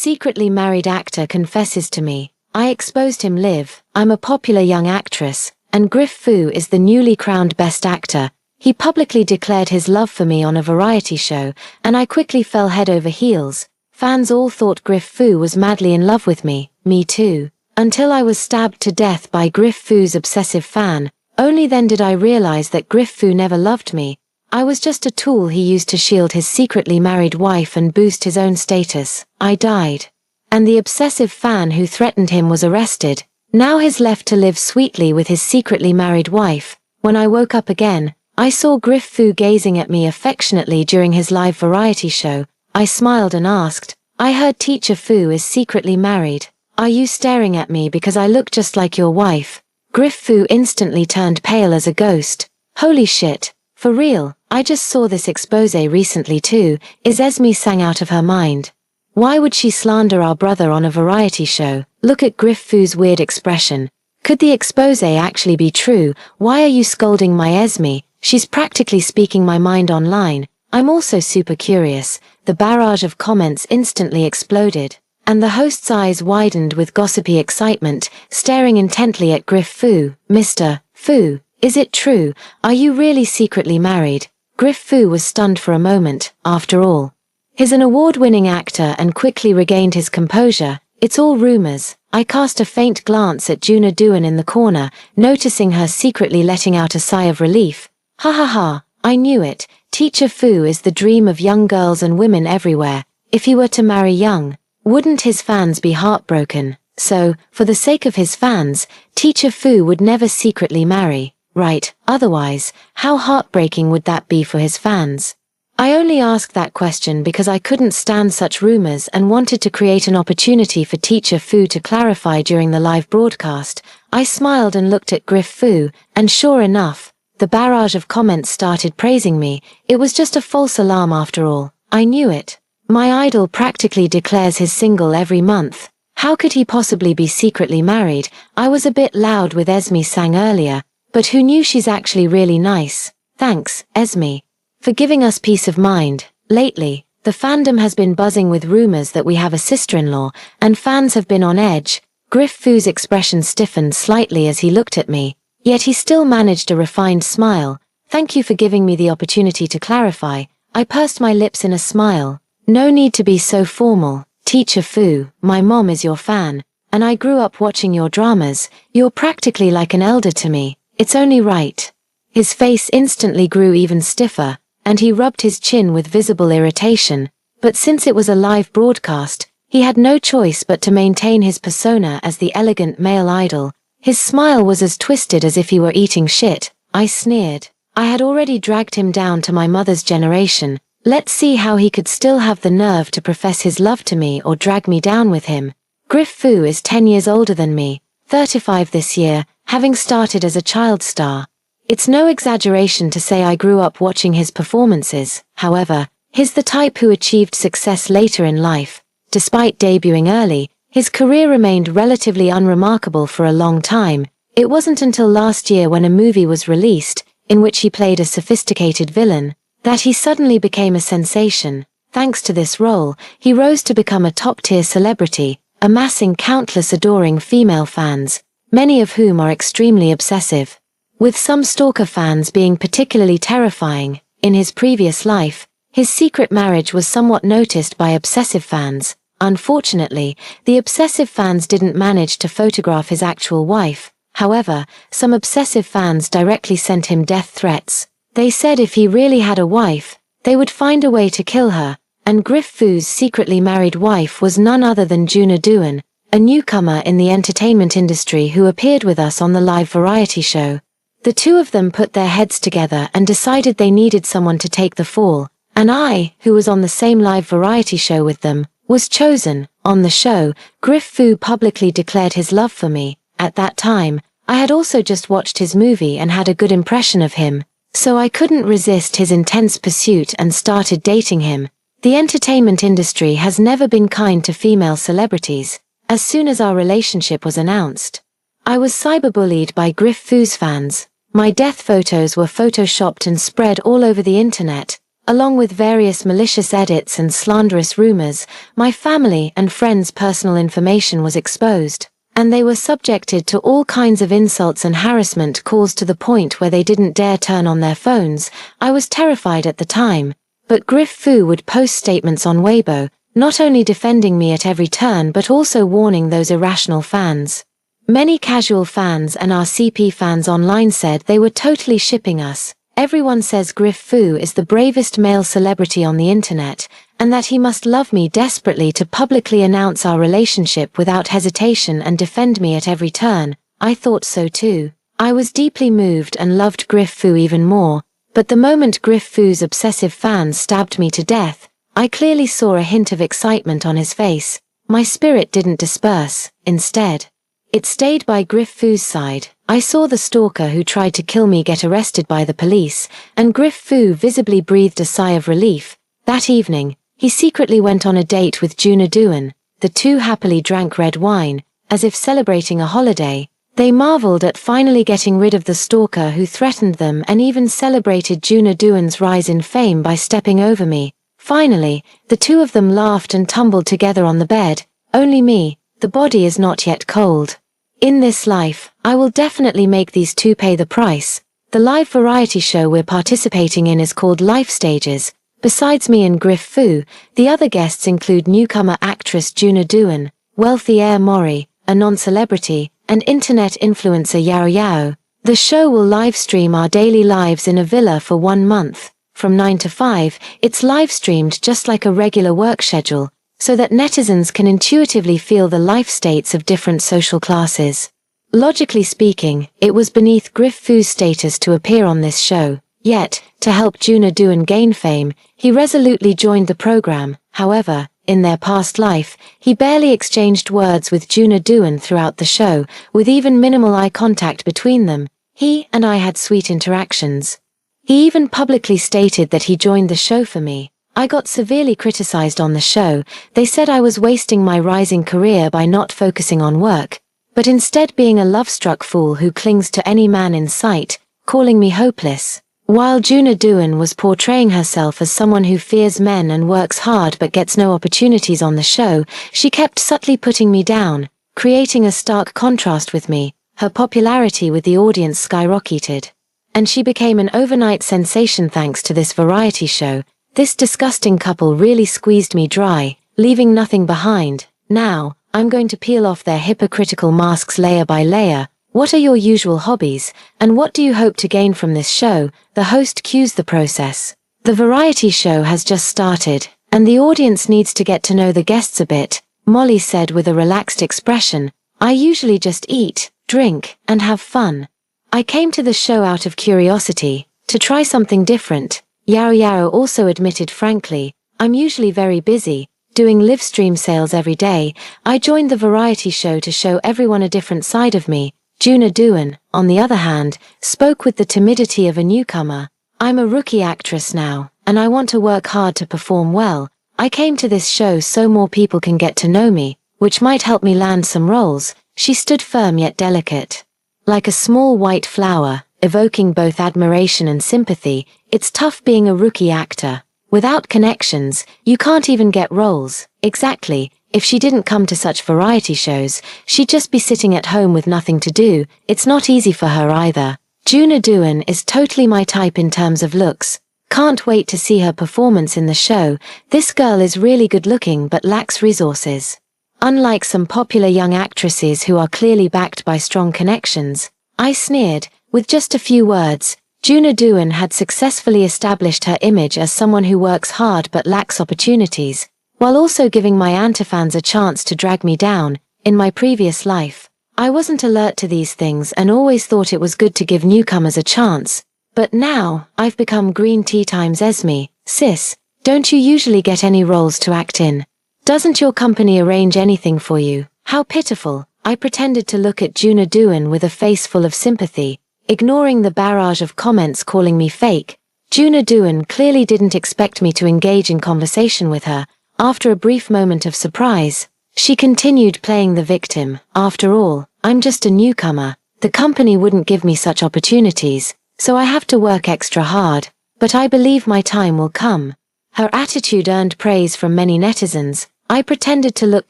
secretly married actor confesses to me. I exposed him live. I'm a popular young actress, and Griff Fu is the newly crowned Best Actor. He publicly declared his love for me on a variety show, and I quickly fell head over heels. Fans all thought Griff Fu was madly in love with me too. Until I was stabbed to death by Griff Fu's obsessive fan. Only then did I realize that Griff Fu never loved me. I was just a tool he used to shield his secretly married wife and boost his own status. I died. And the obsessive fan who threatened him was arrested. Now he's left to live sweetly with his secretly married wife. When I woke up again, I saw Griff Fu gazing at me affectionately during his live variety show. I smiled and asked, I heard Teacher Fu is secretly married. Are you staring at me because I look just like your wife? Griff Fu instantly turned pale as a ghost. Holy shit. For real, I just saw this expose recently too. Is Esme sang out of her mind? Why would she slander our brother on a variety show? Look at Griff Fu's weird expression. Could the expose actually be true? Why are you scolding my Esme? She's practically speaking my mind online. I'm also super curious. The barrage of comments instantly exploded, and the host's eyes widened with gossipy excitement, staring intently at Griff Fu. Mr. Fu, is it true? Are you really secretly married? Griff Fu was stunned for a moment. After all, he's an award-winning actor and quickly regained his composure. It's all rumors. I cast a faint glance at Juna Duan in the corner, noticing her secretly letting out a sigh of relief. Ha ha ha, I knew it. Teacher Fu is the dream of young girls and women everywhere. If he were to marry young, wouldn't his fans be heartbroken? So, for the sake of his fans, Teacher Fu would never secretly marry, right? Otherwise, how heartbreaking would that be for his fans? I only asked that question because I couldn't stand such rumors and wanted to create an opportunity for Teacher Fu to clarify during the live broadcast. I smiled and looked at Griff Fu, and sure enough, the barrage of comments started praising me. It was just a false alarm after all. I knew it. My idol practically declares his single every month. How could he possibly be secretly married? I was a bit loud with Esme sang earlier, but who knew she's actually really nice? Thanks, Esme, for giving us peace of mind. Lately, the fandom has been buzzing with rumors that we have a sister-in-law, and fans have been on edge. Griff Fu's expression stiffened slightly as he looked at me, yet he still managed a refined smile. Thank you for giving me the opportunity to clarify. I pursed my lips in a smile. No need to be so formal. Teacher Fu, my mom is your fan, and I grew up watching your dramas. You're practically like an elder to me. It's only right. His face instantly grew even stiffer, and he rubbed his chin with visible irritation. But since it was a live broadcast, he had no choice but to maintain his persona as the elegant male idol. His smile was as twisted as if he were eating shit. I sneered. I had already dragged him down to my mother's generation. Let's see how he could still have the nerve to profess his love to me or drag me down with him. Griff Fu is 10 years older than me, 35 this year, having started as a child star. It's no exaggeration to say I grew up watching his performances. However, he's the type who achieved success later in life. Despite debuting early, his career remained relatively unremarkable for a long time. It wasn't until last year when a movie was released, in which he played a sophisticated villain, that he suddenly became a sensation. Thanks to this role, he rose to become a top-tier celebrity, amassing countless adoring female fans, many of whom are extremely obsessive. With some stalker fans being particularly terrifying. In his previous life, his secret marriage was somewhat noticed by obsessive fans. Unfortunately, the obsessive fans didn't manage to photograph his actual wife. However, some obsessive fans directly sent him death threats. They said if he really had a wife, they would find a way to kill her, and Griff Fu's secretly married wife was none other than Juna Duan, a newcomer in the entertainment industry who appeared with us on the live variety show. The two of them put their heads together and decided they needed someone to take the fall, and I, who was on the same live variety show with them, was chosen. On the show, Griff Fu publicly declared his love for me. At that time, I had also just watched his movie and had a good impression of him, so I couldn't resist his intense pursuit and started dating him. The entertainment industry has never been kind to female celebrities. As soon as our relationship was announced, I was cyberbullied by Griff Fu's fans. My death photos were photoshopped and spread all over the internet. Along with various malicious edits and slanderous rumors, my family and friends' personal information was exposed, and they were subjected to all kinds of insults and harassment calls to the point where they didn't dare turn on their phones. I was terrified at the time, but Griff Fu would post statements on Weibo, not only defending me at every turn but also warning those irrational fans. Many casual fans and RCP fans online said they were totally shipping us. Everyone says Griff Fu is the bravest male celebrity on the internet, and that he must love me desperately to publicly announce our relationship without hesitation and defend me at every turn. I thought so too. I was deeply moved and loved Griff Fu even more, but the moment Griff Fu's obsessive fans stabbed me to death, I clearly saw a hint of excitement on his face. My spirit didn't disperse, instead. It stayed by Griff Fu's side. I saw the stalker who tried to kill me get arrested by the police, and Griff Fu visibly breathed a sigh of relief. That evening, he secretly went on a date with Juna Duan. The two happily drank red wine, as if celebrating a holiday. They marveled at finally getting rid of the stalker who threatened them and even celebrated Juna Duan's rise in fame by stepping over me. Finally, the two of them laughed and tumbled together on the bed. Only me, the body is not yet cold. In this life, I will definitely make these two pay the price. The live variety show we're participating in is called Life Stages. Besides me and Griff Fu, the other guests include newcomer actress Juna Duan, wealthy heir Mori, a non-celebrity, and internet influencer Yao Yao. The show will live stream our daily lives in a villa for 1 month. From 9 to 5, it's live streamed just like a regular work schedule, so that netizens can intuitively feel the life states of different social classes. Logically speaking, it was beneath Griff Fu's status to appear on this show, yet, to help Juna Duan gain fame, he resolutely joined the program. However, in their past life, he barely exchanged words with Juna Duan throughout the show, with even minimal eye contact between them. He and I had sweet interactions. He even publicly stated that he joined the show for me. I got severely criticized on the show. They said I was wasting my rising career by not focusing on work, but instead being a love-struck fool who clings to any man in sight, calling me hopeless. While Juna Duan was portraying herself as someone who fears men and works hard but gets no opportunities on the show, she kept subtly putting me down, creating a stark contrast with me. Her popularity with the audience skyrocketed, and she became an overnight sensation thanks to this variety show. This disgusting couple really squeezed me dry, leaving nothing behind. Now, I'm going to peel off their hypocritical masks layer by layer. What are your usual hobbies, and what do you hope to gain from this show? The host cues the process. The variety show has just started, and the audience needs to get to know the guests a bit, Molly said with a relaxed expression. I usually just eat, drink, and have fun. I came to the show out of curiosity, to try something different. Yao Yao also admitted frankly, I'm usually very busy, doing live stream sales every day. I joined the variety show to show everyone a different side of me. Juna Duan, on the other hand, spoke with the timidity of a newcomer. I'm a rookie actress now, and I want to work hard to perform well. I came to this show so more people can get to know me, which might help me land some roles. She stood firm yet delicate. Like a small white flower, evoking both admiration and sympathy. It's tough being a rookie actor. Without connections, you can't even get roles. Exactly. If she didn't come to such variety shows, she'd just be sitting at home with nothing to do. It's not easy for her either. Juna Duan is totally my type in terms of looks. Can't wait to see her performance in the show. This girl is really good looking but lacks resources. Unlike some popular young actresses who are clearly backed by strong connections, I sneered. With just a few words, Juna Duan had successfully established her image as someone who works hard but lacks opportunities, while also giving my anti-fans a chance to drag me down. In my previous life, I wasn't alert to these things and always thought it was good to give newcomers a chance. But now, I've become green tea times Esme. Sis, don't you usually get any roles to act in? Doesn't your company arrange anything for you? How pitiful. I pretended to look at Juna Duan with a face full of sympathy, ignoring the barrage of comments calling me fake. Juna Duan clearly didn't expect me to engage in conversation with her. After a brief moment of surprise, she continued playing the victim. After all, I'm just a newcomer. The company wouldn't give me such opportunities, so I have to work extra hard. But I believe my time will come. Her attitude earned praise from many netizens. I pretended to look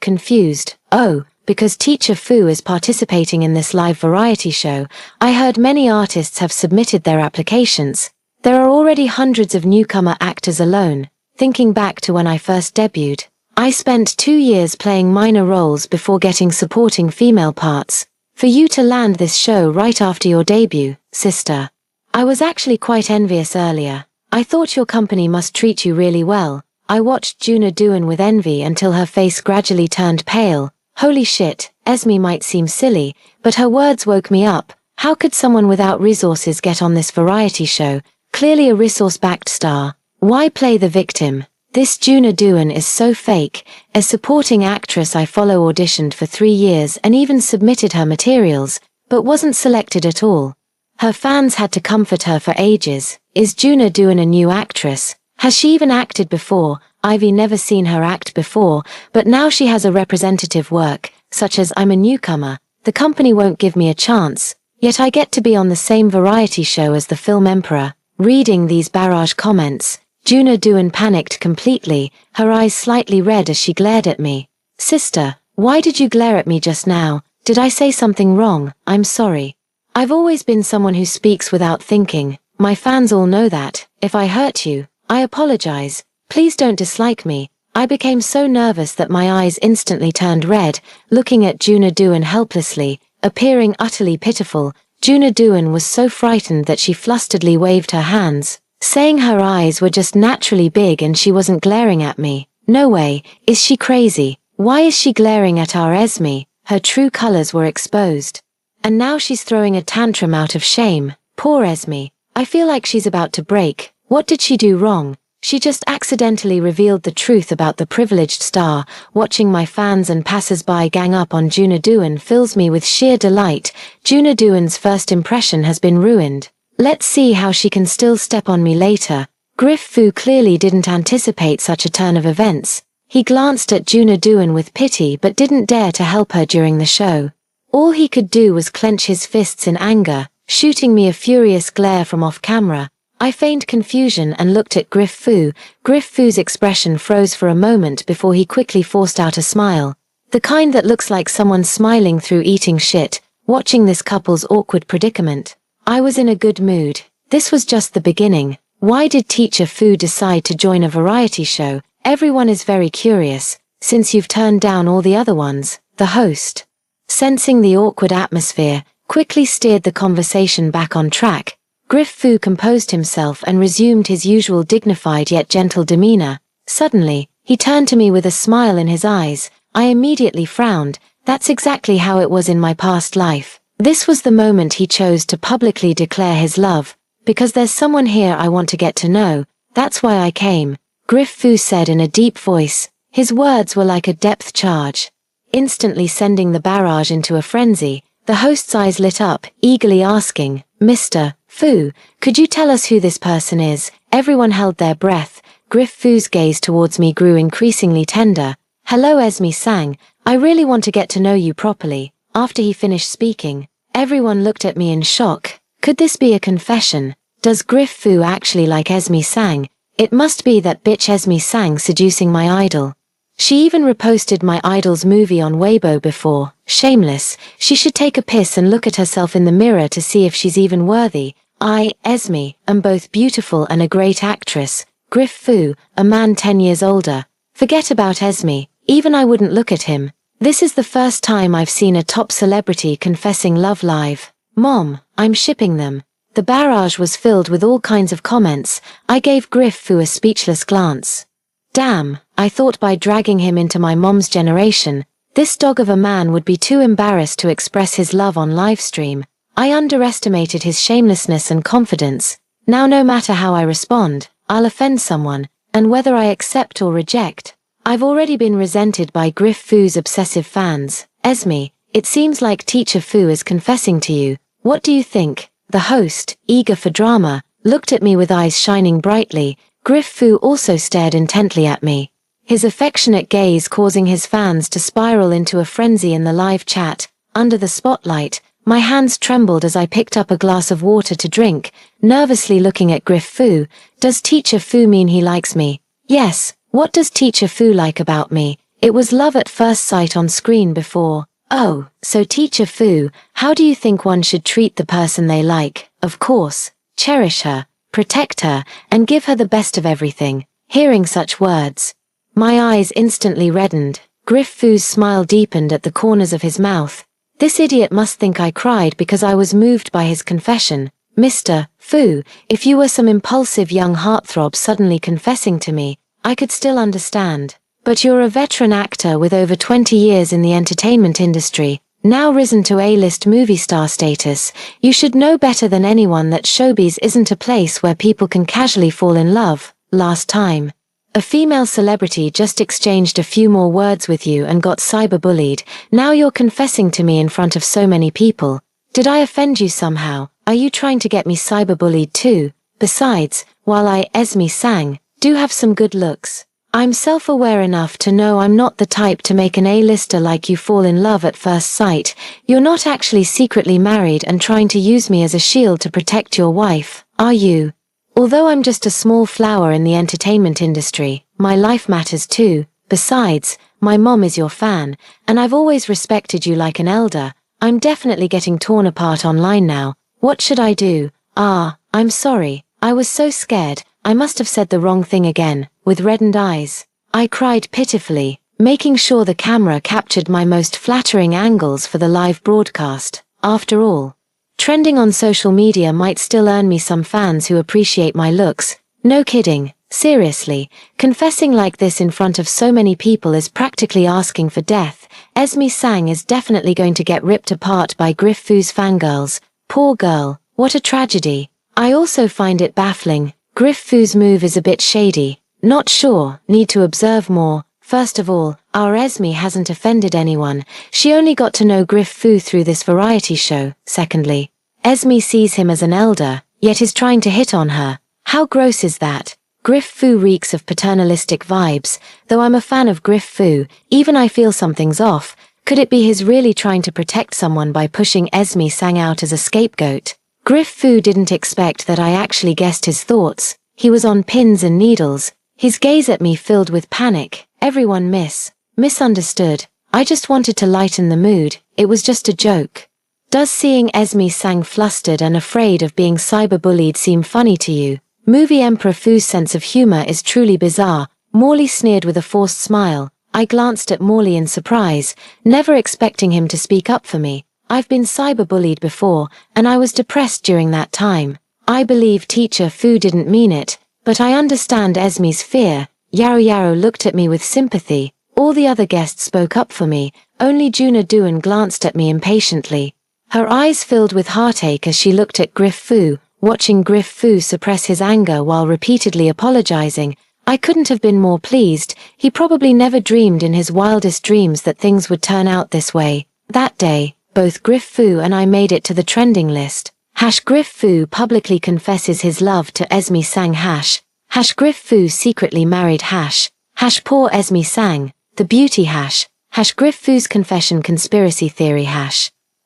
confused. Oh, because Teacher Fu is participating in this live variety show, I heard many artists have submitted their applications. There are already hundreds of newcomer actors alone. Thinking back to when I first debuted, I spent 2 years playing minor roles before getting supporting female parts. For you to land this show right after your debut, sister. I was actually quite envious earlier. I thought your company must treat you really well. I watched Juna Duan with envy until her face gradually turned pale. Holy shit, Esme might seem silly, but her words woke me up. How could someone without resources get on this variety show? Clearly a resource-backed star. Why play the victim? This Juna Duan is so fake. As supporting actress I follow auditioned for 3 years and even submitted her materials, but wasn't selected at all. Her fans had to comfort her for ages. Is Juna Duan a new actress? Has she even acted before? I've never seen her act before, but now she has a representative work, such as I'm a newcomer. The company won't give me a chance, yet I get to be on the same variety show as the film emperor. Reading these barrage comments, Juna Duan panicked completely, her eyes slightly red as she glared at me. Sister, why did you glare at me just now? Did I say something wrong? I'm sorry. I've always been someone who speaks without thinking. My fans all know that. If I hurt you, I apologize. Please don't dislike me. I became so nervous that my eyes instantly turned red, looking at Juna Duan helplessly, appearing utterly pitiful. Juna Duan was so frightened that she flusteredly waved her hands, saying her eyes were just naturally big and she wasn't glaring at me. No way, is she crazy? Why is she glaring at our Esme? Her true colors were exposed. And now she's throwing a tantrum out of shame. Poor Esme. I feel like she's about to break. What did she do wrong? She just accidentally revealed the truth about the privileged star. Watching my fans and passers-by gang up on Juna Duan fills me with sheer delight. Juna Duan's first impression has been ruined. Let's see how she can still step on me later. Griff Fu clearly didn't anticipate such a turn of events. He glanced at Juna Duan with pity but didn't dare to help her during the show. All he could do was clench his fists in anger, shooting me a furious glare from off-camera. I feigned confusion and looked at Griff Fu. Griff Fu's expression froze for a moment before he quickly forced out a smile. The kind that looks like someone smiling through eating shit. Watching this couple's awkward predicament, I was in a good mood. This was just the beginning. Why did Teacher Fu decide to join a variety show? Everyone is very curious, since you've turned down all the other ones. The host, sensing the awkward atmosphere, quickly steered the conversation back on track. Griff Fu composed himself and resumed his usual dignified yet gentle demeanor. Suddenly, he turned to me with a smile in his eyes. I immediately frowned. That's exactly how it was in my past life. This was the moment he chose to publicly declare his love. Because there's someone here I want to get to know. That's why I came. Griff Fu said in a deep voice. His words were like a depth charge, instantly sending the barrage into a frenzy. The host's eyes lit up, eagerly asking, Mr. Fu, could you tell us who this person is? Everyone held their breath. Griff Fu's gaze towards me grew increasingly tender. Hello Esme Sang, I really want to get to know you properly. After he finished speaking, everyone looked at me in shock. Could this be a confession? Does Griff Fu actually like Esme Sang? It must be that bitch Esme Sang seducing my idol. She even reposted my idol's movie on Weibo before. Shameless. She should take a piss and look at herself in the mirror to see if she's even worthy. I, Esme, am both beautiful and a great actress. Griff Fu, a man 10 years older. Forget about Esme. Even I wouldn't look at him. This is the first time I've seen a top celebrity confessing love live. Mom, I'm shipping them. The barrage was filled with all kinds of comments. I gave Griff Fu a speechless glance. Damn, I thought by dragging him into my mom's generation, this dog of a man would be too embarrassed to express his love on livestream. I underestimated his shamelessness and confidence. Now no matter how I respond, I'll offend someone, and whether I accept or reject. I've already been resented by Griff Fu's obsessive fans. Esme, it seems like Teacher Fu is confessing to you. What do you think? The host, eager for drama, looked at me with eyes shining brightly. Griff Fu also stared intently at me, his affectionate gaze causing his fans to spiral into a frenzy in the live chat. Under the spotlight, My hands trembled as I picked up a glass of water to drink, nervously looking at Griff Fu. Does Teacher Fu mean he likes me? Yes, what does Teacher Fu like about me? It was love at first sight on screen before. Oh, so Teacher Fu, how do you think one should treat the person they like? Of course, cherish her, protect her, and give her the best of everything. Hearing such words, my eyes instantly reddened. Griff Fu's smile deepened at the corners of his mouth. This idiot must think I cried because I was moved by his confession. Mr. Fu, if you were some impulsive young heartthrob suddenly confessing to me, I could still understand. But you're a veteran actor with over 20 years in the entertainment industry, now risen to A-list movie star status. You should know better than anyone that showbiz isn't a place where people can casually fall in love. Last time, a female celebrity just exchanged a few more words with you and got cyberbullied. Now you're confessing to me in front of so many people. Did I offend you somehow? Are you trying to get me cyberbullied too? Besides, while I, Esme Sang, do have some good looks, I'm self-aware enough to know I'm not the type to make an A-lister like you fall in love at first sight. You're not actually secretly married and trying to use me as a shield to protect your wife, are you? Although I'm just a small flower in the entertainment industry, my life matters too. Besides, my mom is your fan, and I've always respected you like an elder. I'm definitely getting torn apart online now. What should I do? I'm sorry. I was so scared. I must have said the wrong thing again. With reddened eyes, I cried pitifully, making sure the camera captured my most flattering angles for the live broadcast. After all, trending on social media might still earn me some fans who appreciate my looks. No kidding, seriously, confessing like this in front of so many people is practically asking for death. Esme Sang is definitely going to get ripped apart by Griff Fu's fangirls. Poor girl, what a tragedy. I also find it baffling. Griff Fu's move is a bit shady. Not sure, need to observe more. First of all, our Esme hasn't offended anyone. She only got to know Griff Fu through this variety show. Secondly, Esme sees him as an elder, yet is trying to hit on her. How gross is that? Griff Fu reeks of paternalistic vibes. Though I'm a fan of Griff Fu, even I feel something's off. Could it be he's really trying to protect someone by pushing Esme Sang out as a scapegoat? Griff Fu didn't expect that I actually guessed his thoughts. He was on pins and needles. His gaze at me filled with panic. Everyone misunderstood. I just wanted to lighten the mood. It was just a joke. Does seeing Esme Sang flustered and afraid of being cyberbullied seem funny to you? Movie Emperor Fu's sense of humor is truly bizarre. Morley sneered with a forced smile. I glanced at Morley in surprise, never expecting him to speak up for me. I've been cyberbullied before, and I was depressed during that time. I believe Teacher Fu didn't mean it, but I understand Esme's fear. Yaro Yaro looked at me with sympathy. All the other guests spoke up for me. Only Juna Duan glanced at me impatiently. Her eyes filled with heartache as she looked at Griff Fu, watching Griff Fu suppress his anger while repeatedly apologizing. I couldn't have been more pleased. He probably never dreamed in his wildest dreams that things would turn out this way. That day, both Griff Fu and I made it to the trending list. Griff Fu publicly confesses his love to Esme Sang. Griff Fu secretly married poor Esme Sang, the beauty Griff Fu's confession conspiracy theory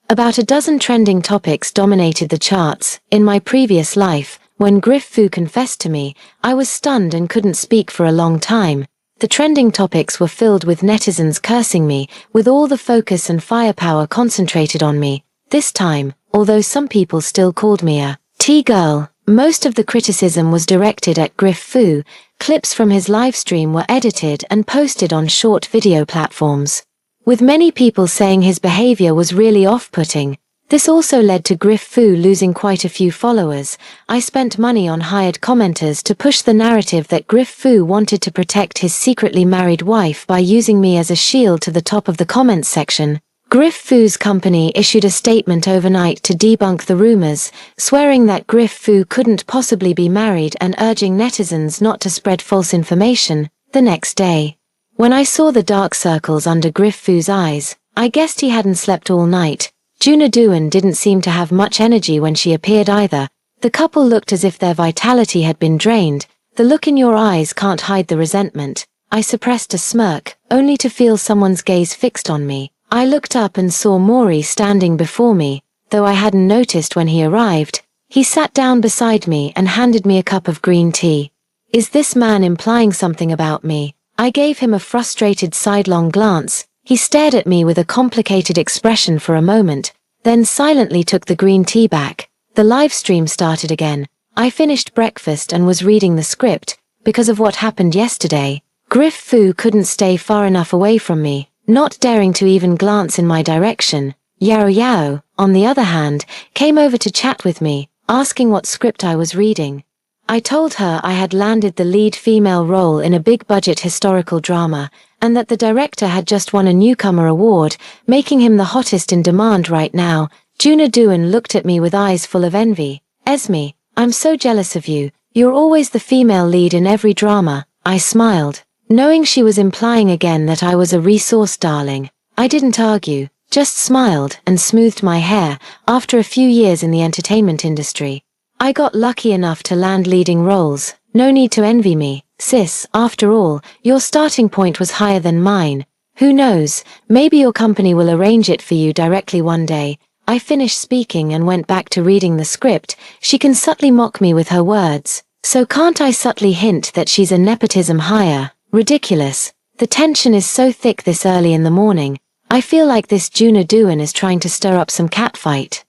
About a dozen trending topics dominated the charts. In my previous life, when Griff Fu confessed to me, I was stunned and couldn't speak for a long time. The trending topics were filled with netizens cursing me, with all the focus and firepower concentrated on me. This time, although some people still called me a T-girl, most of the criticism was directed at Griff Fu. Clips from his livestream were edited and posted on short video platforms, with many people saying his behavior was really off-putting. This also led to Griff Fu losing quite a few followers. I spent money on hired commenters to push the narrative that Griff Fu wanted to protect his secretly married wife by using me as a shield to the top of the comments section. Griff Fu's company issued a statement overnight to debunk the rumors, swearing that Griff Fu couldn't possibly be married and urging netizens not to spread false information. The next day, when I saw the dark circles under Griff Fu's eyes, I guessed he hadn't slept all night. Juna Duan didn't seem to have much energy when she appeared either. The couple looked as if their vitality had been drained. The look in your eyes can't hide the resentment. I suppressed a smirk, only to feel someone's gaze fixed on me. I looked up and saw Maury standing before me. though I hadn't noticed when he arrived. He sat down beside me and handed me a cup of green tea. Is this man implying something about me? I gave him a frustrated sidelong glance. He stared at me with a complicated expression for a moment, then silently took the green tea back. The live stream started again. I finished breakfast and was reading the script. Because of what happened yesterday, Griff Fu couldn't stay far enough away from me, not daring to even glance in my direction. Yao Yao, on the other hand, came over to chat with me, asking what script I was reading. I told her I had landed the lead female role in a big-budget historical drama, and that the director had just won a newcomer award, making him the hottest in demand right now. Juna Duan looked at me with eyes full of envy. Esme, I'm so jealous of you. You're always the female lead in every drama. I smiled, knowing she was implying again that I was a resource darling. I didn't argue, just smiled and smoothed my hair. After a few years in the entertainment industry, I got lucky enough to land leading roles. No need to envy me, sis. After all, your starting point was higher than mine. Who knows, maybe your company will arrange it for you directly one day. I finished speaking and went back to reading the script. She can subtly mock me with her words. So can't I subtly hint that she's a nepotism hire? Ridiculous. The tension is so thick this early in the morning. I feel like this Juna Duan is trying to stir up some catfight.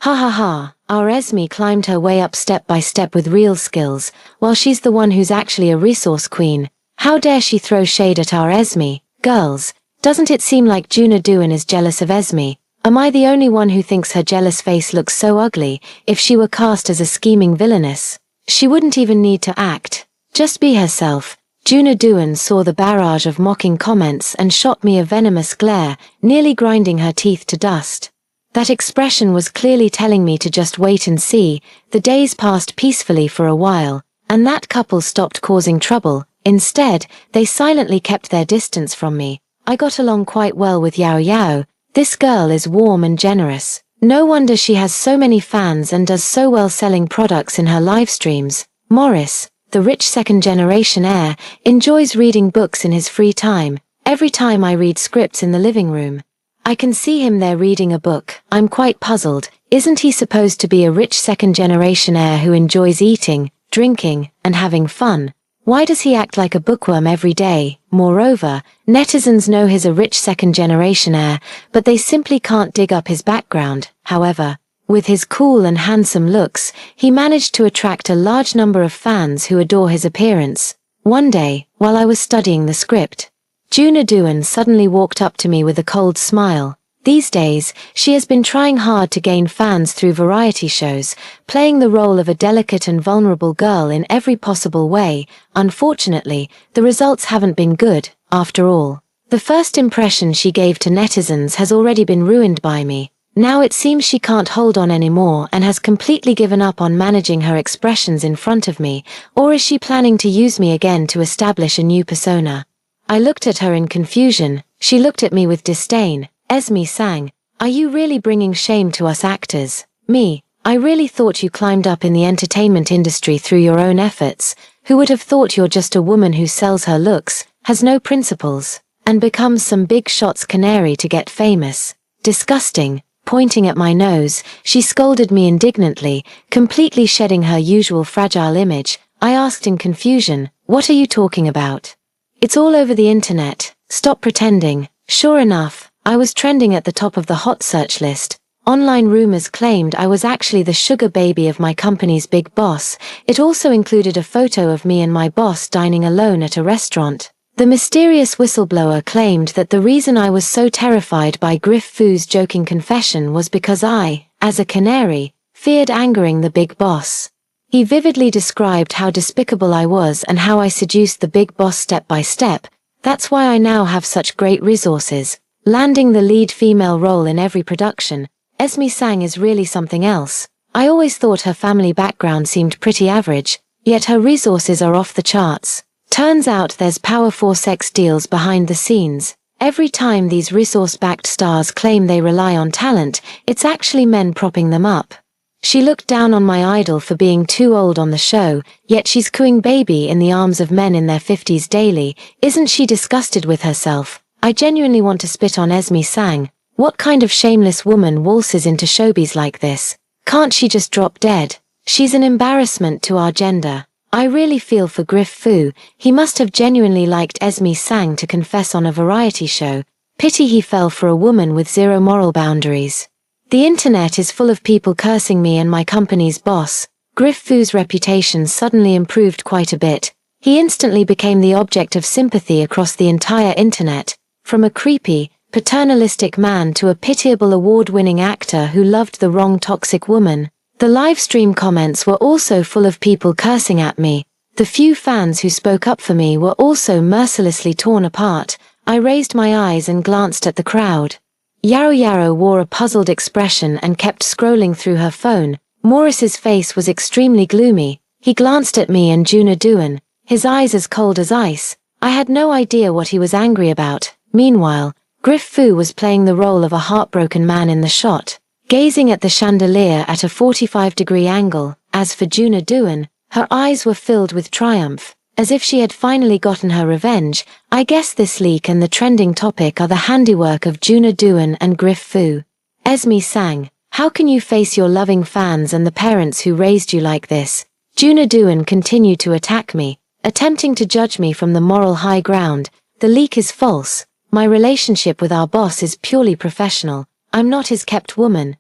Ha ha ha. Our Esme climbed her way up step by step with real skills, while she's the one who's actually a resource queen. How dare she throw shade at our Esme? Girls, doesn't it seem like Juna Duan is jealous of Esme? Am I the only one who thinks her jealous face looks so ugly? If she were cast as a scheming villainess, she wouldn't even need to act. Just be herself. Juna Duan saw the barrage of mocking comments and shot me a venomous glare, nearly grinding her teeth to dust. That expression was clearly telling me to just wait and see. The days passed peacefully for a while, and that couple stopped causing trouble. Instead, they silently kept their distance from me. I got along quite well with Yao Yao. This girl is warm and generous. No wonder she has so many fans and does so well selling products in her live streams. Morris, the rich second-generation heir, enjoys reading books in his free time. Every time I read scripts in the living room, I can see him there reading a book. I'm quite puzzled. Isn't he supposed to be a rich second-generation heir who enjoys eating, drinking, and having fun? Why does he act like a bookworm every day? Moreover, netizens know he's a rich second-generation heir, but they simply can't dig up his background. However, with his cool and handsome looks, he managed to attract a large number of fans who adore his appearance. One day, while I was studying the script, Juna Duan suddenly walked up to me with a cold smile. These days, she has been trying hard to gain fans through variety shows, playing the role of a delicate and vulnerable girl in every possible way. Unfortunately, the results haven't been good, after all. The first impression she gave to netizens has already been ruined by me. Now it seems she can't hold on anymore and has completely given up on managing her expressions in front of me, or is she planning to use me again to establish a new persona? I looked at her in confusion. She looked at me with disdain. Esme sang, "Are you really bringing shame to us actors?" Me, I really thought you climbed up in the entertainment industry through your own efforts. Who would have thought you're just a woman who sells her looks, has no principles, and becomes some big shot's canary to get famous? Disgusting. Pointing at my nose, she scolded me indignantly, completely shedding her usual fragile image. I asked in confusion, "What are you talking about?" "It's all over the internet. Stop pretending." Sure enough, I was trending at the top of the hot search list. Online rumors claimed I was actually the sugar baby of my company's big boss. It also included a photo of me and my boss dining alone at a restaurant. The mysterious whistleblower claimed that the reason I was so terrified by Griff Fu's joking confession was because I, as a canary, feared angering the big boss. He vividly described how despicable I was and how I seduced the big boss step by step. That's why I now have such great resources, landing the lead female role in every production. Esme Sang is really something else. I always thought her family background seemed pretty average, yet her resources are off the charts. Turns out there's powerful sex deals behind the scenes. Every time these resource-backed stars claim they rely on talent, it's actually men propping them up. She looked down on my idol for being too old on the show, yet she's cooing baby in the arms of men in their 50s daily. Isn't she disgusted with herself? I genuinely want to spit on Esme Sang. What kind of shameless woman waltzes into showbiz like this? Can't she just drop dead? She's an embarrassment to our gender. I really feel for Griff Fu. He must have genuinely liked Esme Sang to confess on a variety show. Pity he fell for a woman with zero moral boundaries. The internet is full of people cursing me and my company's boss. Griff Fu's reputation suddenly improved quite a bit. He instantly became the object of sympathy across the entire internet, from a creepy, paternalistic man to a pitiable award-winning actor who loved the wrong toxic woman. The livestream comments were also full of people cursing at me. The few fans who spoke up for me were also mercilessly torn apart. I raised my eyes and glanced at the crowd. Yaro Yaro wore a puzzled expression and kept scrolling through her phone. Morris's face was extremely gloomy. He glanced at me and Juna Duan, his eyes as cold as ice. I had no idea what he was angry about. Meanwhile, Griff Fu was playing the role of a heartbroken man in the shot, gazing at the chandelier at a 45-degree angle. As for Juna Duan, her eyes were filled with triumph, as if she had finally gotten her revenge. I guess this leak and the trending topic are the handiwork of Juna Duan and Griff Fu. Esme Sang, how can you face your loving fans and the parents who raised you like this? Juna Duan continued to attack me, attempting to judge me from the moral high ground. The leak is false. My relationship with our boss is purely professional. I'm not his kept woman.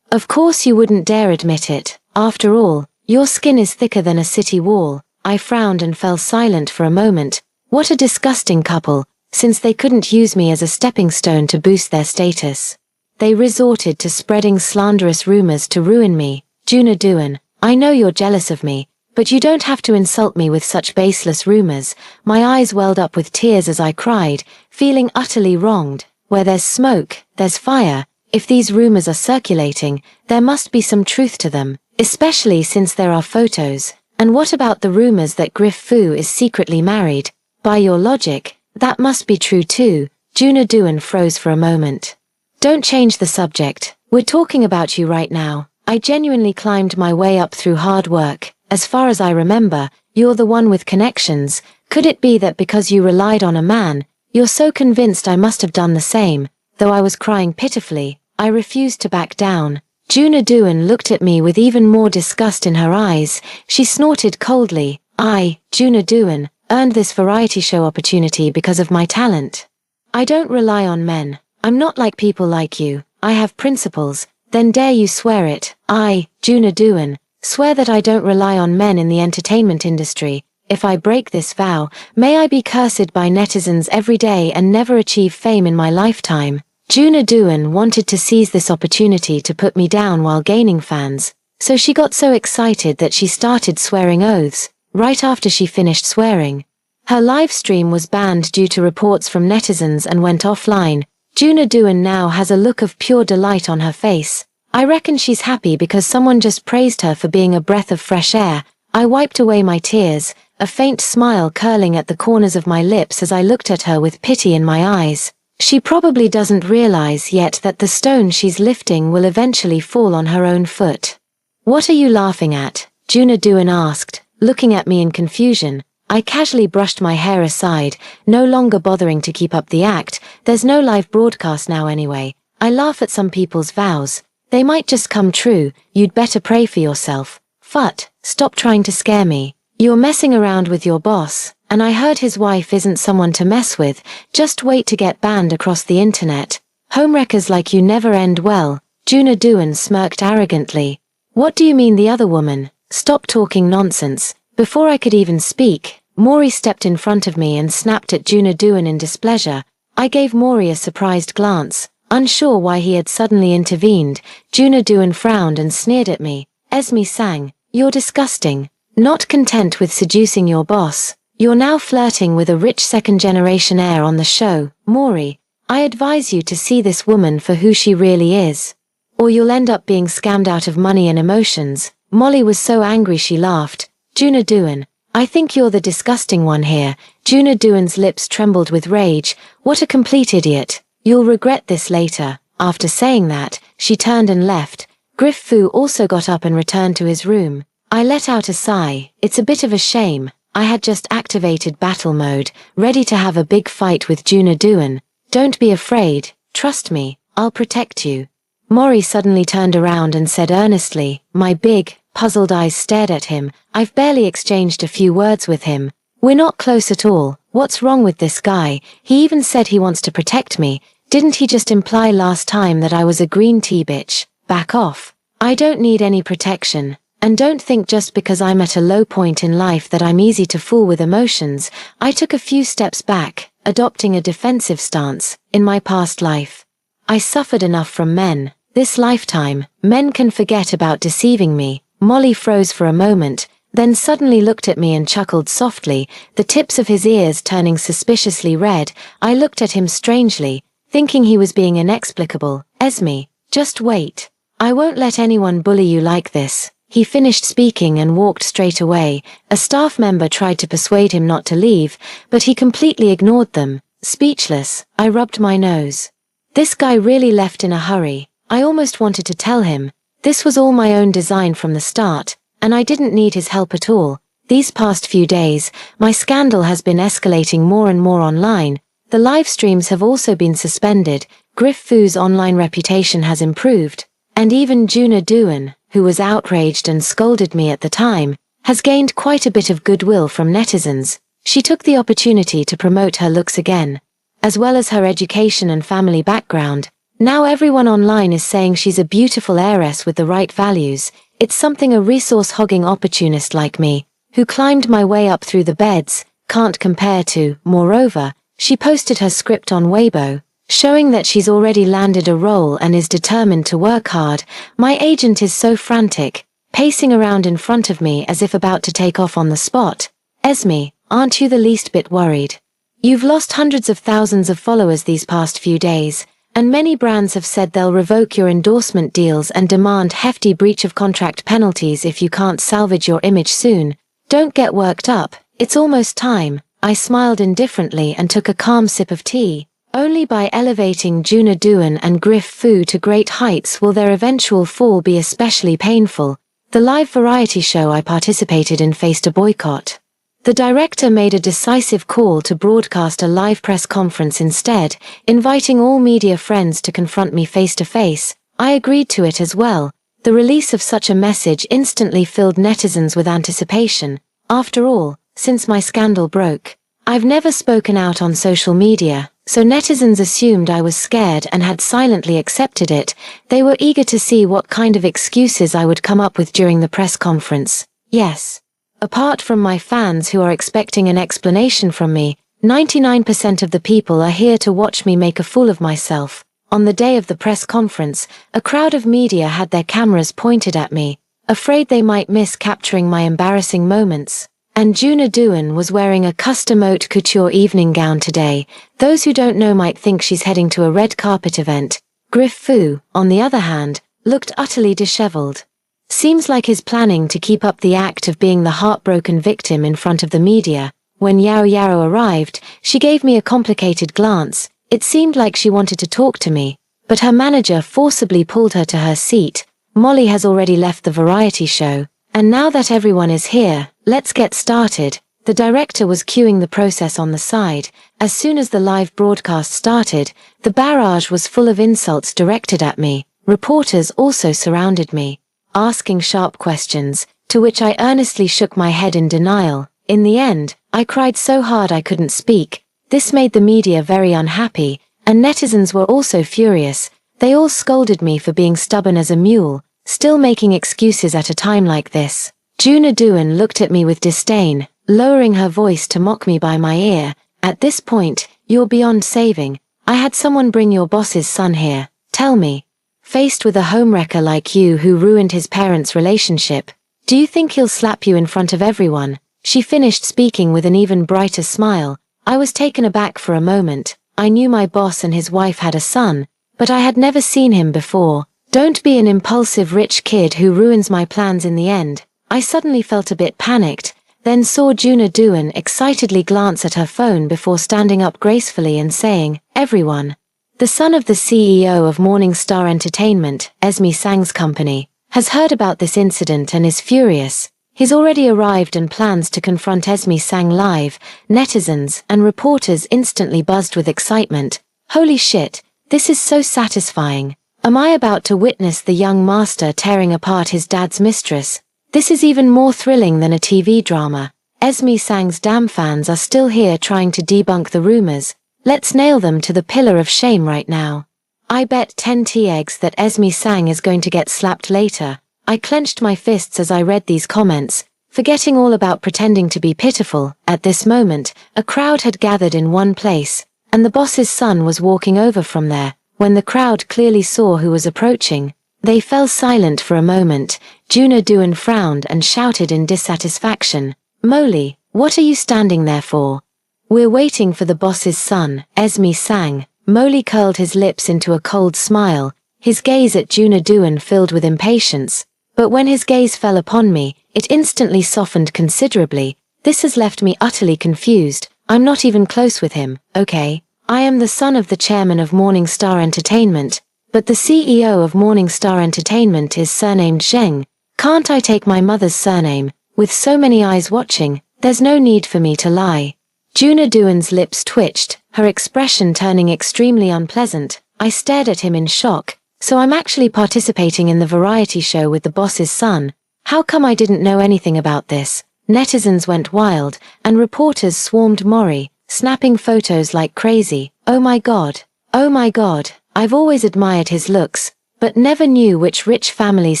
Of course you wouldn't dare admit it. After all, your skin is thicker than a city wall. I frowned and fell silent for a moment. What a disgusting couple, since they couldn't use me as a stepping stone to boost their status. They resorted to spreading slanderous rumors to ruin me. Juna Duan, I know you're jealous of me, but you don't have to insult me with such baseless rumors. My eyes welled up with tears as I cried, feeling utterly wronged. Where there's smoke, there's fire. If these rumors are circulating, there must be some truth to them, especially since there are photos. And what about the rumors that Griff Fu is secretly married? By your logic, that must be true too. Juna Duan froze for a moment. Don't change the subject. We're talking about you right now. I genuinely climbed my way up through hard work. As far as I remember, you're the one with connections. Could it be that because you relied on a man, you're so convinced I must have done the same? Though I was crying pitifully, I refused to back down. Juna Duan looked at me with even more disgust in her eyes. She snorted coldly. I, Juna Duan, earned this variety show opportunity because of my talent. I don't rely on men. I'm not like people like you. I have principles. Then dare you swear it? I, Juna Duan, swear that I don't rely on men in the entertainment industry. If I break this vow, may I be cursed by netizens every day and never achieve fame in my lifetime. Juna Duan wanted to seize this opportunity to put me down while gaining fans, so she got so excited that she started swearing oaths. Right after she finished swearing, her live stream was banned due to reports from netizens and went offline. Juna Duan now has a look of pure delight on her face. I reckon she's happy because someone just praised her for being a breath of fresh air. I wiped away my tears, a faint smile curling at the corners of my lips as I looked at her with pity in my eyes. She probably doesn't realize yet that the stone she's lifting will eventually fall on her own foot. What are you laughing at? Juna Duan asked, looking at me in confusion. I casually brushed my hair aside, no longer bothering to keep up the act. There's no live broadcast now anyway. I laugh at some people's vows. They might just come true. You'd better pray for yourself. Phut, stop trying to scare me. You're messing around with your boss, and I heard his wife isn't someone to mess with. Just wait to get banned across the internet. Homewreckers like you never end well. Juna Duan smirked arrogantly. What do you mean the other woman? Stop talking nonsense. Before I could even speak, Maury stepped in front of me and snapped at Juna Duan in displeasure. I gave Maury a surprised glance, unsure why he had suddenly intervened. Juna Duan frowned and sneered at me. Esme Sang, you're disgusting. Not content with seducing your boss, you're now flirting with a rich second-generation heir on the show. Maury, I advise you to see this woman for who she really is, or you'll end up being scammed out of money and emotions. Molly was so angry she laughed. Juna Duan, I think you're the disgusting one here. Juna Duan's lips trembled with rage. What a complete idiot. You'll regret this later. After saying that, she turned and left. Griff Fu also got up and returned to his room. I let out a sigh. It's a bit of a shame. I had just activated battle mode, ready to have a big fight with Juna Duan. Don't be afraid. Trust me, I'll protect you. Maury suddenly turned around and said earnestly. My big, puzzled eyes stared at him. I've barely exchanged a few words with him. We're not close at all. What's wrong with this guy? He even said he wants to protect me. Didn't he just imply last time that I was a green tea bitch? Back off. I don't need any protection. And don't think just because I'm at a low point in life that I'm easy to fool with emotions. I took a few steps back, adopting a defensive stance. In my past life, I suffered enough from men. This lifetime, men can forget about deceiving me. Molly froze for a moment, then suddenly looked at me and chuckled softly, the tips of his ears turning suspiciously red. I looked at him strangely, thinking he was being inexplicable. Esme, just wait. I won't let anyone bully you like this. He finished speaking and walked straight away. A staff member tried to persuade him not to leave, but he completely ignored them. Speechless, I rubbed my nose. This guy really left in a hurry. I almost wanted to tell him. This was all my own design from the start, and I didn't need his help at all. These past few days, my scandal has been escalating more and more online. The live streams have also been suspended. Griff Fu's online reputation has improved, and even Juna Duan, who was outraged and scolded me at the time, has gained quite a bit of goodwill from netizens. She took the opportunity to promote her looks again, as well as her education and family background. Now everyone online is saying she's a beautiful heiress with the right values. It's something a resource-hogging opportunist like me, who climbed my way up through the beds, can't compare to. Moreover, she posted her script on Weibo, showing that she's already landed a role and is determined to work hard. My agent is so frantic, pacing around in front of me as if about to take off on the spot. Esme, aren't you the least bit worried? You've lost hundreds of thousands of followers these past few days, and many brands have said they'll revoke your endorsement deals and demand hefty breach of contract penalties if you can't salvage your image soon. Don't get worked up, it's almost time. I smiled indifferently and took a calm sip of tea. Only by elevating Juna Duan and Griff Fu to great heights will their eventual fall be especially painful. The live variety show I participated in faced a boycott. The director made a decisive call to broadcast a live press conference instead, inviting all media friends to confront me face to face. I agreed to it as well. The release of such a message instantly filled netizens with anticipation. After all, since my scandal broke, I've never spoken out on social media, so netizens assumed I was scared and had silently accepted it. They were eager to see what kind of excuses I would come up with during the press conference. Yes. Apart from my fans who are expecting an explanation from me, 99% of the people are here to watch me make a fool of myself. On the day of the press conference, a crowd of media had their cameras pointed at me, afraid they might miss capturing my embarrassing moments. And Juna Duan was wearing a custom haute couture evening gown today. Those who don't know might think she's heading to a red carpet event. Griff Fu, on the other hand, looked utterly disheveled. Seems like he's planning to keep up the act of being the heartbroken victim in front of the media. When Yao Yao arrived, she gave me a complicated glance. It seemed like she wanted to talk to me, but her manager forcibly pulled her to her seat. Molly has already left the variety show, and now that everyone is here, let's get started. The director was cueing the process on the side. As soon as the live broadcast started, the barrage was full of insults directed at me. Reporters also surrounded me, asking sharp questions, to which I earnestly shook my head in denial. In the end, I cried so hard I couldn't speak. This made the media very unhappy, and netizens were also furious. They all scolded me for being stubborn as a mule, still making excuses at a time like this. Juna Duan looked at me with disdain, lowering her voice to mock me by my ear. At this point, you're beyond saving. I had someone bring your boss's son here. Tell me. Faced with a homewrecker like you who ruined his parents' relationship, do you think he'll slap you in front of everyone? She finished speaking with an even brighter smile. I was taken aback for a moment. I knew my boss and his wife had a son, but I had never seen him before. Don't be an impulsive rich kid who ruins my plans in the end. I suddenly felt a bit panicked, then saw Juna Duan excitedly glance at her phone before standing up gracefully and saying, "Everyone." The son of the CEO of Morning Star Entertainment, Esme Sang's company, has heard about this incident and is furious. He's already arrived and plans to confront Esme Sang live. Netizens and reporters instantly buzzed with excitement. Holy shit, This is so satisfying. Am I about to witness the young master tearing apart his dad's mistress? This is even more thrilling than a TV drama. Esme Sang's damn fans are still here trying to debunk the rumors. Let's nail them to the pillar of shame right now. I bet 10 eggs that Esme Sang is going to get slapped later. I clenched my fists as I read these comments, forgetting all about pretending to be pitiful. At this moment, a crowd had gathered in one place, and the boss's son was walking over from there. When the crowd clearly saw who was approaching, they fell silent for a moment. Juna Duan frowned and shouted in dissatisfaction, "Molly, what are you standing there for?" "We're waiting for the boss's son," Esme sang. Molly curled his lips into a cold smile, his gaze at Juna Duan filled with impatience. But when his gaze fell upon me, it instantly softened considerably. This has left me utterly confused. I'm not even close with him, okay? I am the son of the chairman of Morning Star Entertainment, but the CEO of Morning Star Entertainment is surnamed Zheng. Can't I take my mother's surname? With so many eyes watching, there's no need for me to lie. Juna Duan's lips twitched, her expression turning extremely unpleasant. I stared at him in shock. So I'm actually participating in the variety show with the boss's son. How come I didn't know anything about this? Netizens went wild, and reporters swarmed Mori, snapping photos like crazy. Oh my god. Oh my god. I've always admired his looks, but never knew which rich family's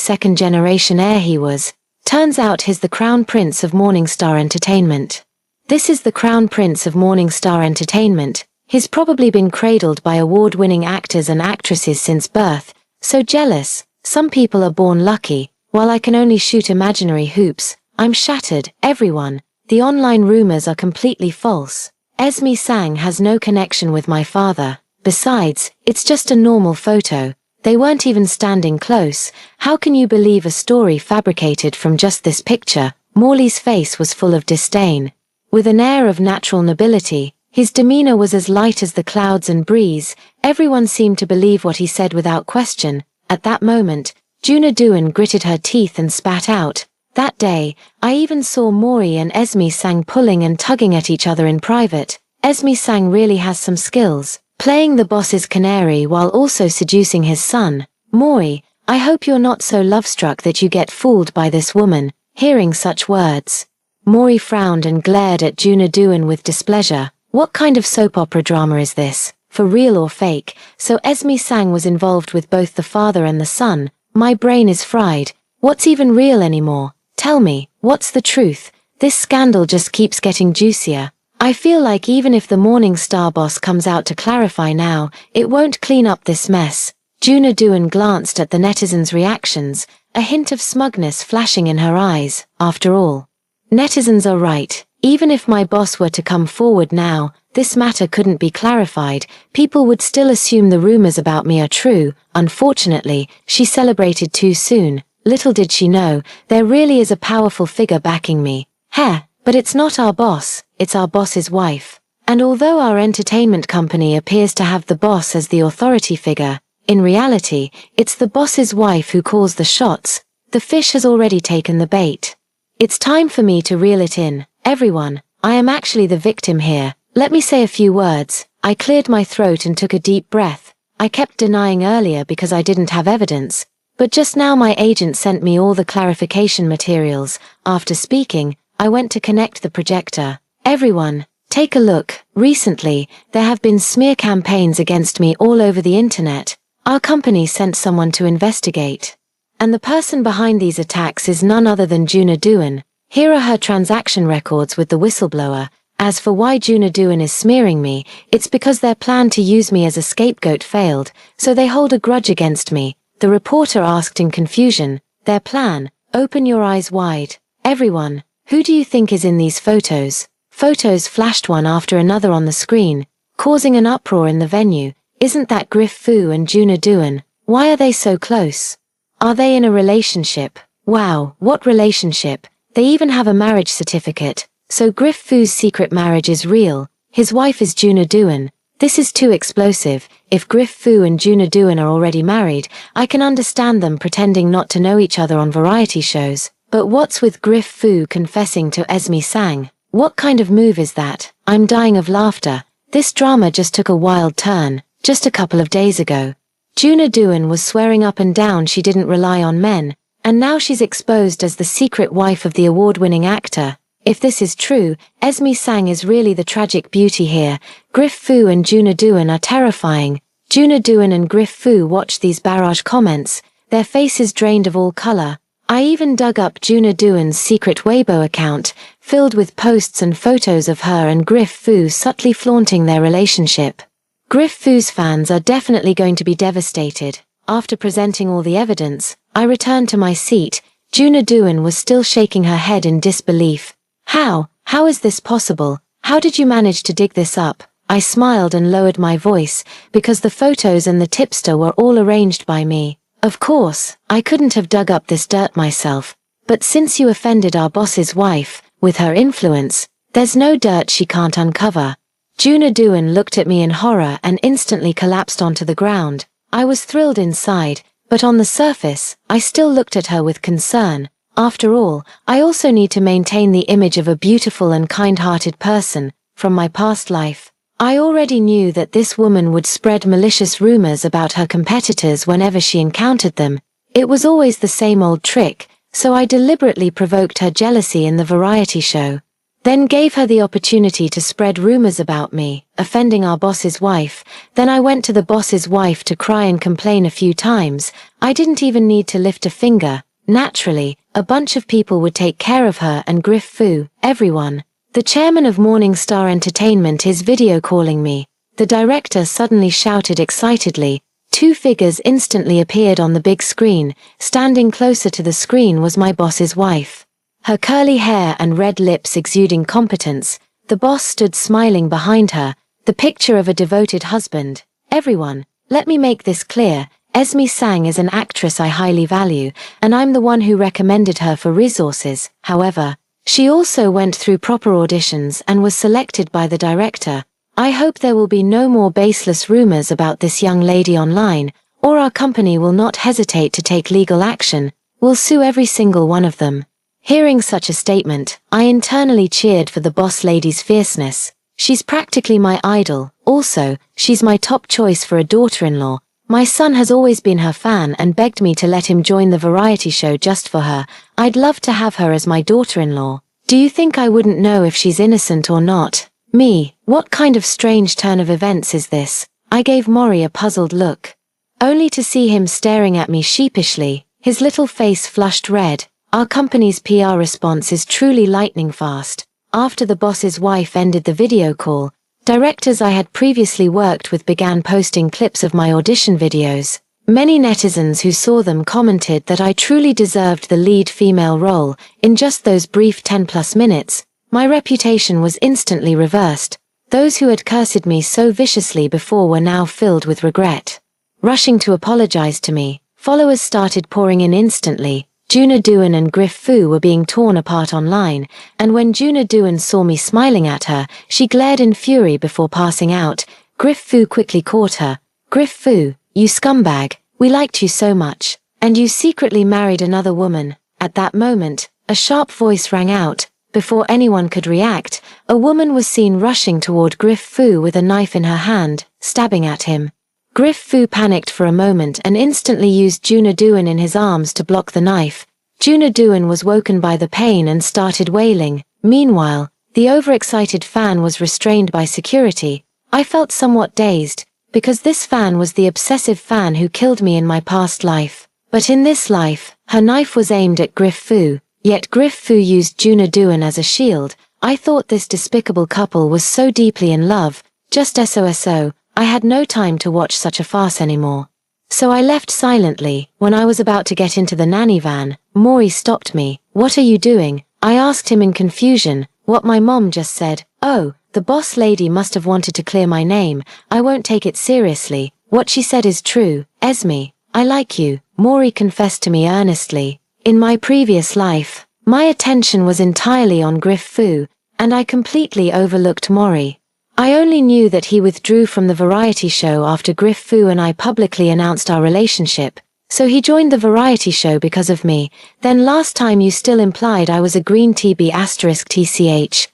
second-generation heir he was. Turns out he's the Crown Prince of Morning Star Entertainment. This is the Crown Prince of Morning Star Entertainment. He's probably been cradled by award-winning actors and actresses since birth. So jealous. Some people are born lucky, while I can only shoot imaginary hoops. I'm shattered, everyone. The online rumors are completely false. Esme Sang has no connection with my father. Besides, it's just a normal photo. They weren't even standing close. How can you believe a story fabricated from just this picture? Morley's face was full of disdain. With an air of natural nobility, his demeanor was as light as the clouds and breeze. Everyone seemed to believe what he said without question. At that moment, Juna Duan gritted her teeth and spat out, "That day, I even saw Mori and Esme Sang pulling and tugging at each other in private. Esme Sang really has some skills, playing the boss's canary while also seducing his son. Mori, I hope you're not so love-struck that you get fooled by this woman." Hearing such words, Mori frowned and glared at Juna Duan with displeasure. What kind of soap opera drama is this? For real or fake? So Esme Sang was involved with both the father and the son. My brain is fried. What's even real anymore? Tell me, what's the truth? This scandal just keeps getting juicier. I feel like even if the Morning Star boss comes out to clarify now, it won't clean up this mess. Juna Duan glanced at the netizens' reactions, a hint of smugness flashing in her eyes. After all, netizens are right. Even if my boss were to come forward now, this matter couldn't be clarified. People would still assume the rumors about me are true. Unfortunately, she celebrated too soon. Little did she know, there really is a powerful figure backing me. Heh, but it's not our boss, it's our boss's wife. And although our entertainment company appears to have the boss as the authority figure, in reality, it's the boss's wife who calls the shots. The fish has already taken the bait. It's time for me to reel it in. Everyone, I am actually the victim here. Let me say a few words. I cleared my throat and took a deep breath. I kept denying earlier because I didn't have evidence. But just now my agent sent me all the clarification materials. After speaking, I went to connect the projector. Everyone, take a look. Recently, there have been smear campaigns against me all over the internet. Our company sent someone to investigate. And the person behind these attacks is none other than Juna Duan. Here are her transaction records with the whistleblower. As for why Juna Duan is smearing me, it's because their plan to use me as a scapegoat failed, so they hold a grudge against me. The reporter asked in confusion. Their plan? Open your eyes wide. Everyone, who do you think is in these photos? Photos flashed one after another on the screen, causing an uproar in the venue. Isn't that Griff Fu and Juna Duan? Why are they so close? Are they in a relationship? Wow, what relationship? They even have a marriage certificate. So Griff Fu's secret marriage is real. His wife is Juna Duan. This is too explosive. If Griff Fu and Juna Duan are already married, I can understand them pretending not to know each other on variety shows. But what's with Griff Fu confessing to Esme Sang? What kind of move is that? I'm dying of laughter. This drama just took a wild turn. just a couple of days ago. Juna Dewan was swearing up and down she didn't rely on men, and now she's exposed as the secret wife of the award-winning actor. If this is true, Esme Sang is really the tragic beauty here. Griff Fu and Juna Dewan are terrifying. Juna Dewan and Griff Fu watch these barrage comments, their faces drained of all color. I even dug up Juna Dewan's secret Weibo account, filled with posts and photos of her and Griff Fu subtly flaunting their relationship. Griff Fu's fans are definitely going to be devastated. After presenting all the evidence, I returned to my seat. Juna Dewan was still shaking her head in disbelief. How is this possible? How did you manage to dig this up? I smiled and lowered my voice, because the photos and the tipster were all arranged by me. Of course, I couldn't have dug up this dirt myself. But since you offended our boss's wife, with her influence, there's no dirt she can't uncover. Juna Dewan looked at me in horror and instantly collapsed onto the ground. I was thrilled inside, but on the surface, I still looked at her with concern. After all, I also need to maintain the image of a beautiful and kind-hearted person, from my past life. I already knew that this woman would spread malicious rumors about her competitors whenever she encountered them. It was always the same old trick, so I deliberately provoked her jealousy in the variety show. Then gave her the opportunity to spread rumors about me, offending our boss's wife. Then I went to the boss's wife to cry and complain a few times. I didn't even need to lift a finger. Naturally, a bunch of people would take care of her and Griff Fu, everyone. The chairman of Morning Star Entertainment is video calling me. The director suddenly shouted excitedly. Two figures instantly appeared on the big screen. Standing closer to the screen was my boss's wife. Her curly hair and red lips exuding competence. The boss stood smiling behind her, the picture of a devoted husband. Everyone, let me make this clear. Esme Sang is an actress I highly value, and I'm the one who recommended her for resources. However, she also went through proper auditions and was selected by the director. I hope there will be no more baseless rumors about this young lady online, or our company will not hesitate to take legal action. We'll sue every single one of them. Hearing such a statement, I internally cheered for the boss lady's fierceness. She's practically my idol. Also, she's my top choice for a daughter-in-law. My son has always been her fan and begged me to let him join the variety show just for her. I'd love to have her as my daughter-in-law. Do you think I wouldn't know if she's innocent or not? Me, what kind of strange turn of events is this? I gave Maury a puzzled look, only to see him staring at me sheepishly, his little face flushed red. Our company's PR response is truly lightning fast. After the boss's wife ended the video call, directors I had previously worked with began posting clips of my audition videos. Many netizens who saw them commented that I truly deserved the lead female role. In just those brief 10+ minutes, my reputation was instantly reversed. Those who had cursed me so viciously before were now filled with regret. Rushing to apologize to me, followers started pouring in instantly. Juna Dewan and Griff Fu were being torn apart online, and when Juna Dewan saw me smiling at her, she glared in fury before passing out. Griff Fu quickly caught her. Griff Fu, you scumbag, we liked you so much, and you secretly married another woman. At that moment, a sharp voice rang out. Before anyone could react, a woman was seen rushing toward Griff Fu with a knife in her hand, stabbing at him. Griff Fu panicked for a moment and instantly used Juna Dewan in his arms to block the knife. Juna Dewan was woken by the pain and started wailing. Meanwhile, the overexcited fan was restrained by security. I felt somewhat dazed, because this fan was the obsessive fan who killed me in my past life. But in this life, her knife was aimed at Griff Fu, yet Griff Fu used Juna Dewan as a shield. I thought this despicable couple was so deeply in love. Just SOSO. I had no time to watch such a farce anymore. So I left silently. When I was about to get into the nanny van, Maury stopped me. What are you doing? I asked him in confusion. What my mom just said. Oh, the boss lady must have wanted to clear my name. I won't take it seriously. What she said is true. Esme, I like you, Maury confessed to me earnestly. In my previous life, my attention was entirely on Griff Fu, and I completely overlooked Maury. I only knew that he withdrew from the variety show after Griff Fu and I publicly announced our relationship, so he joined the variety show because of me. Then last time you still implied I was a green TB*TCH.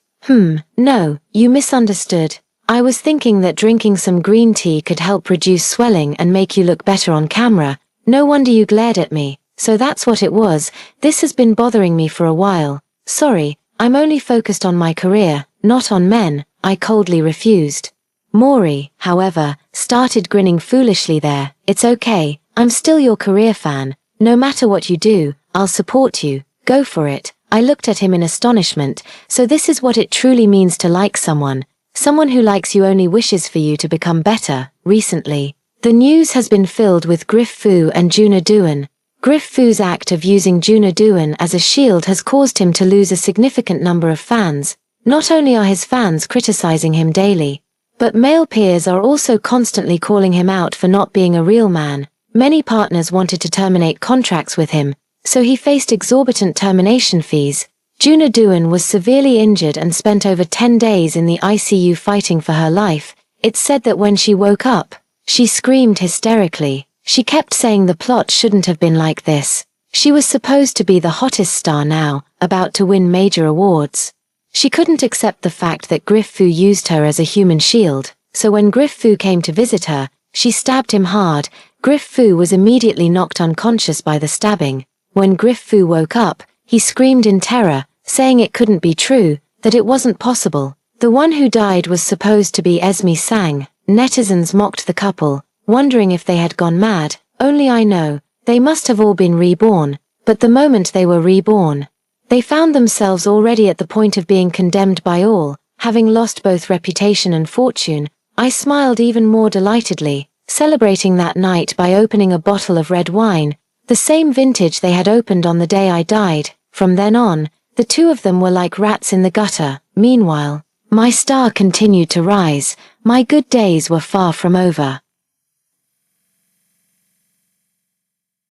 No, you misunderstood. I was thinking that drinking some green tea could help reduce swelling and make you look better on camera. No wonder you glared at me. So that's what it was. This has been bothering me for a while. Sorry, I'm only focused on my career, not on men, I coldly refused. Maury, however, started grinning foolishly there. It's okay, I'm still your career fan. No matter what you do, I'll support you. Go for it. I looked at him in astonishment. So this is what it truly means to like someone. Someone who likes you only wishes for you to become better. Recently, the news has been filled with Griff Fu and Juna Duan. Griff Fu's act of using Juna Duan as a shield has caused him to lose a significant number of fans. Not only are his fans criticizing him daily, but male peers are also constantly calling him out for not being a real man. Many partners wanted to terminate contracts with him, so he faced exorbitant termination fees. Juna Duan was severely injured and spent over 10 days in the ICU fighting for her life. It's said that when she woke up, she screamed hysterically. She kept saying the plot shouldn't have been like this. She was supposed to be the hottest star now, about to win major awards. She couldn't accept the fact that Griff Fu used her as a human shield, so when Griff Fu came to visit her, she stabbed him hard. Griff Fu was immediately knocked unconscious by the stabbing. When Griff Fu woke up, he screamed in terror, saying it couldn't be true, that it wasn't possible. The one who died was supposed to be Esme Sang. Netizens mocked the couple, wondering if they had gone mad. Only I know, they must have all been reborn, but the moment they were reborn, they found themselves already at the point of being condemned by all, having lost both reputation and fortune. I smiled even more delightedly, celebrating that night by opening a bottle of red wine, the same vintage they had opened on the day I died. From then on, the two of them were like rats in the gutter. Meanwhile, my star continued to rise. My good days were far from over.